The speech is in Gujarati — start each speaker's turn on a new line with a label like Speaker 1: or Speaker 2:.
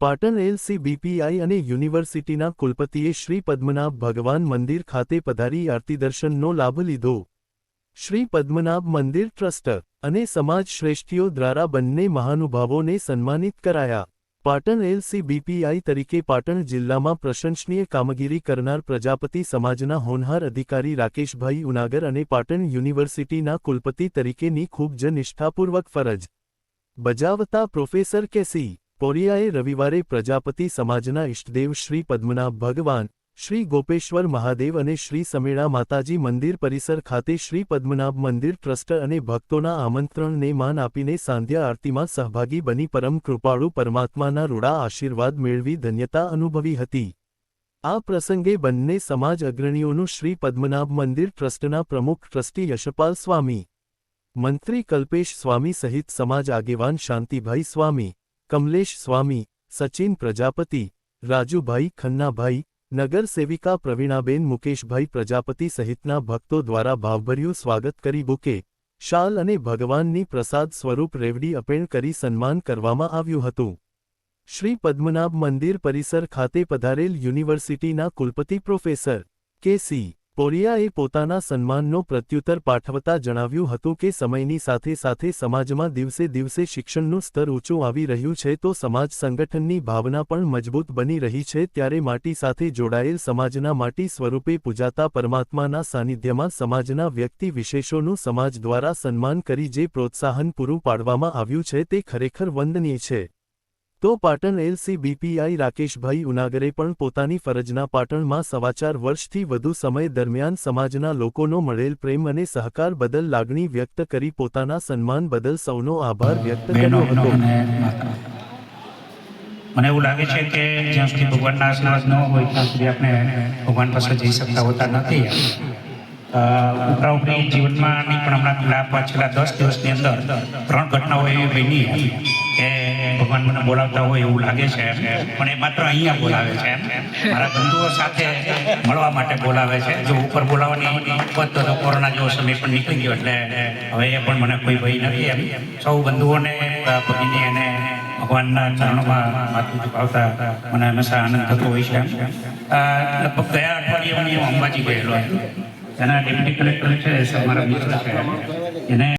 Speaker 1: પાટણ એલસીબીપીઆઈ અને યુનિવર્સિટીના કુલપતિએ શ્રી પદ્મનાભ ભગવાન મંદિર ખાતે પધારી આરતી દર્શનનો લાભ લીધો। શ્રી પદ્મનાભ મંદિર ટ્રસ્ટ અને સમાજ શ્રેષ્ઠીઓ દ્વારા બંને મહાનુભાવોને સન્માનિત કરાયા। પાટણ એલસીબીપીઆઈ તરીકે પાટણ જિલ્લામાં પ્રશંસનીય કામગીરી કરનાર પ્રજાપતિ સમાજના હોનહાર અધિકારી રાકેશભાઈ ઉનાગર અને પાટણ યુનિવર્સિટીના કુલપતિ તરીકેની ખૂબ જ નિષ્ઠાપૂર્વક ફરજ બજાવતા પ્રોફેસર કેસી પોરિયાએ રવિવારે પ્રજાપતિ સમાજના ઇષ્ટદેવ શ્રી પદ્મનાભ ભગવાન, શ્રી ગોપેશ્વર મહાદેવ અને શ્રી સમેળા માતાજી મંદિર પરિસર ખાતે શ્રી પદ્મનાભ મંદિર ટ્રસ્ટ અને ભક્તોના આમંત્રણને માન આપીને સાંધ્યા આરતીમાં સહભાગી બની પરમ કૃપાળુ પરમાત્માના રૂડા આશીર્વાદ મેળવી ધન્યતા અનુભવી હતી। આ પ્રસંગે બંને સમાજ અગ્રણીઓનું શ્રી પદ્મનાભ મંદિર ટ્રસ્ટના પ્રમુખ ટ્રસ્ટી યશપાલ સ્વામી, મંત્રી કલ્પેશ સ્વામી સહિત સમાજ આગેવાન શાંતિભાઈ સ્વામી, કમલેશ સ્વામી, સચિન પ્રજાપતિ, રાજુભાઈ ખન્નાભાઈ, નગર સેવિકા પ્રવીણાબેન મુકેશભાઈ પ્રજાપતિ સહિતના ભક્તો દ્વારા ભાવભર્યું સ્વાગત કરી બુકે, શાલ અને ભગવાનની પ્રસાદ સ્વરૂપ રેવડી અર્પણ કરી સન્માન કરવામાં આવ્યું હતું। શ્રી પદ્મનાભ મંદિર પરિસર ખાતે પધારેલ યુનિવર્સિટીના કુલપતિ પ્રોફેસર કેસી પોરિયાએ પોતાના સન્માનનો પ્રત્યુત્તર પાઠવતા જણાવ્યું હતું કે સમયની સાથે સાથે સમાજમાં દિવસે દિવસે શિક્ષણનું સ્તર ઊંચું આવી રહ્યું છે તો સમાજ સંગઠનની ભાવના પણ મજબૂત બની રહી છે ત્યારે માટી સાથે જોડાયેલ સમાજના માટી સ્વરૂપે પૂજાતા પરમાત્માના સાનિધ્યમાં સમાજના વ્યક્તિ વિશેષોનું સમાજ દ્વારા સન્માન કરી જે પ્રોત્સાહન પૂરું પાડવામાં આવ્યું છે તે ખરેખર વંદનીય છે। તો પાટણ એલસીબીપીઆઈ રાકેશભાઈ ઉનાગરે પણ પોતાની ફરજના પાટણમાં 4.25 વર્ષથી વધુ સમય દરમિયાન સમાજના લોકોનો મળેલ પ્રેમ અને સહકાર બદલ લાગણી વ્યક્ત કરી પોતાના સન્માન બદલ સૌનો આભાર વ્યક્ત કર્યો હતો।
Speaker 2: મને એવું લાગે છે કે જ્યાં સુધી ભગવાનના આશીર્વાદ ન હોય ત્યાં સુધી આપણે ભગવાન પાસે જઈ શકતા હોતા નથી। ઉપરાઉપરી જીવનમાં પણ હમણાં છેલ્લા 10 દિવસની અંદર 3 ઘટનાઓ એવી બની કે ભગવાન મને બોલાવતા હોય એવું લાગે છે, પણ એ માત્ર અહીંયા બોલાવે છે, મારા બંધુઓ સાથે મળવા માટે બોલાવે છે। જો ઉપર બોલાવવાની હોત તો કોરોના જેવો સમય પણ નીકળી ગયો એટલે હવે એ પણ મને કોઈ ભય નથી। સૌ બંધુઓને ભગીની અને ભગવાનના ચરણોમાં માથું ઝુકાવતા મને હંમેશા આનંદ થતો હોય છે। લગભગ ગયા અઠવાડિયે હું અંબાજી ગયેલો, એના ડેપ્યુટી કલેક્ટર છે, મારા મિત્ર છે, એને